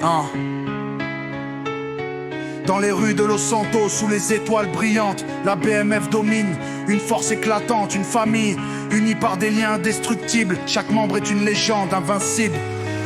Hein. Dans les rues de Los Santos, sous les étoiles brillantes, la BMF domine, une force éclatante, une famille unie par des liens indestructibles. Chaque membre est une légende invincible.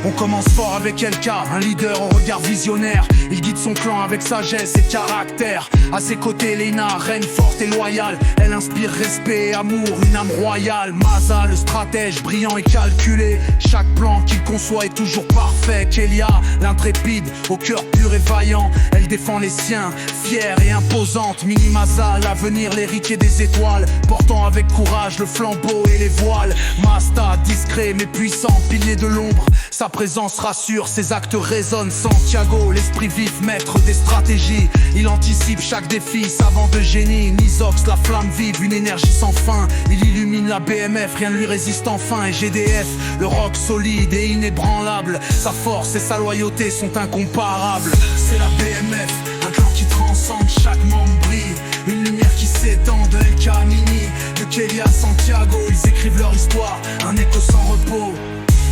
On commence fort avec LK, un leader au regard visionnaire. Il guide son clan avec sagesse et caractère. À ses côtés, Leyna, reine forte et loyale. Elle inspire respect et amour, une âme royale. Maza, le stratège, brillant et calculé. Chaque plan qu'il conçoit est toujours parfait. Kelia, l'intrépide, au cœur pur et vaillant. Elle défend les siens, fière et imposante. Mini Maza, l'avenir, l'héritier des étoiles. Portant avec courage le flambeau et les voiles. Masta, discret mais puissant, pilier de l'ombre. Sa présence rassure, ses actes résonnent. Santiago, l'esprit vif, maître des stratégies. Il anticipe chaque défi, savant de génie. Nizox, la flamme vive, une énergie sans fin. Il illumine la BMF, rien ne lui résiste enfin. Et GDF, le rock solide et inébranlable. Sa force et sa loyauté sont incomparables. C'est la BMF, un clan qui transcende, chaque membre brille. Une lumière qui s'étend de LK à Mini, de Kelia à Santiago. Ils écrivent leur histoire, un écho sans repos.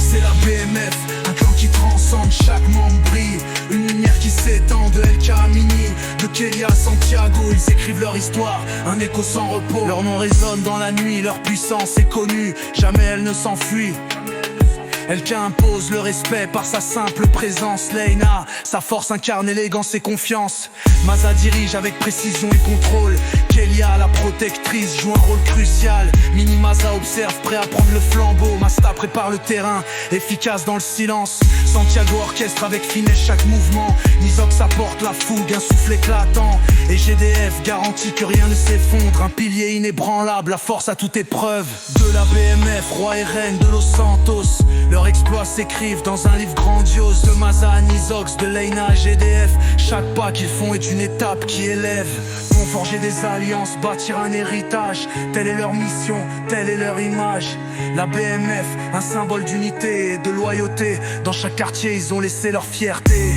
C'est la BMF, un clan qui transcende, chaque membre brille. Une lumière qui s'étend de LK à Mini, de Kelia à Santiago. Ils écrivent leur histoire, un écho sans repos. Leur nom résonne dans la nuit, leur puissance est connue. Jamais elle ne s'enfuit. LK impose le respect par sa simple présence. Leyna, sa force incarne élégance et confiance. Maza dirige avec précision et contrôle. Kelia, la protectrice, joue un rôle crucial. Mini Maza observe, prêt à prendre le flambeau. Masta prépare le terrain, efficace dans le silence. Santiago orchestre avec finesse chaque mouvement. Nizox apporte la fougue, un souffle éclatant. Et GDF garantit que rien ne s'effondre. Un pilier inébranlable, la force à toute épreuve. De la BMF, roi et reine de Los Santos. Leurs exploits s'écrivent dans un livre grandiose. De Maza à Nizox, de Leyna à GDF. Chaque pas qu'ils font est une étape qui élève. Vont forger des alliances, bâtir un héritage. Telle est leur mission, telle est leur image. La BMF, un symbole d'unité et de loyauté. Dans chaque quartier, ils ont laissé leur fierté.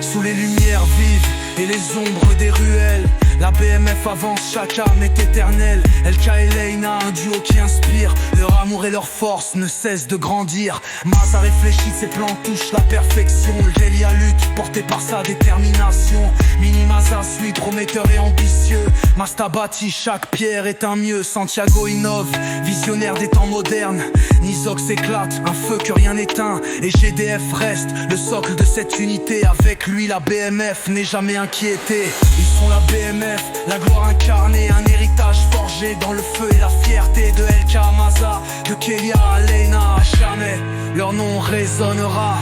Sous les lumières vives et les ombres des ruelles, la BMF avance, chaque âme est éternelle. LK et Leyna, un duo qui inspire. Leur amour et leur force ne cessent de grandir. Maza réfléchit, ses plans touchent la perfection. Kelia lutte, porté par sa détermination. Mini Maza suit, prometteur et ambitieux. Masta bâtit, chaque pierre est un mieux. Santiago innove, visionnaire des temps modernes. Nizox éclate, un feu que rien n'éteint. Et GDF reste, le socle de cette unité. Avec lui la BMF n'est jamais inquiétée. Ils sont la BMF, la gloire incarnée, un héritage forgé dans le feu et la fierté. De LK à Maza, de Kelia à Leyna, à jamais leur nom résonnera.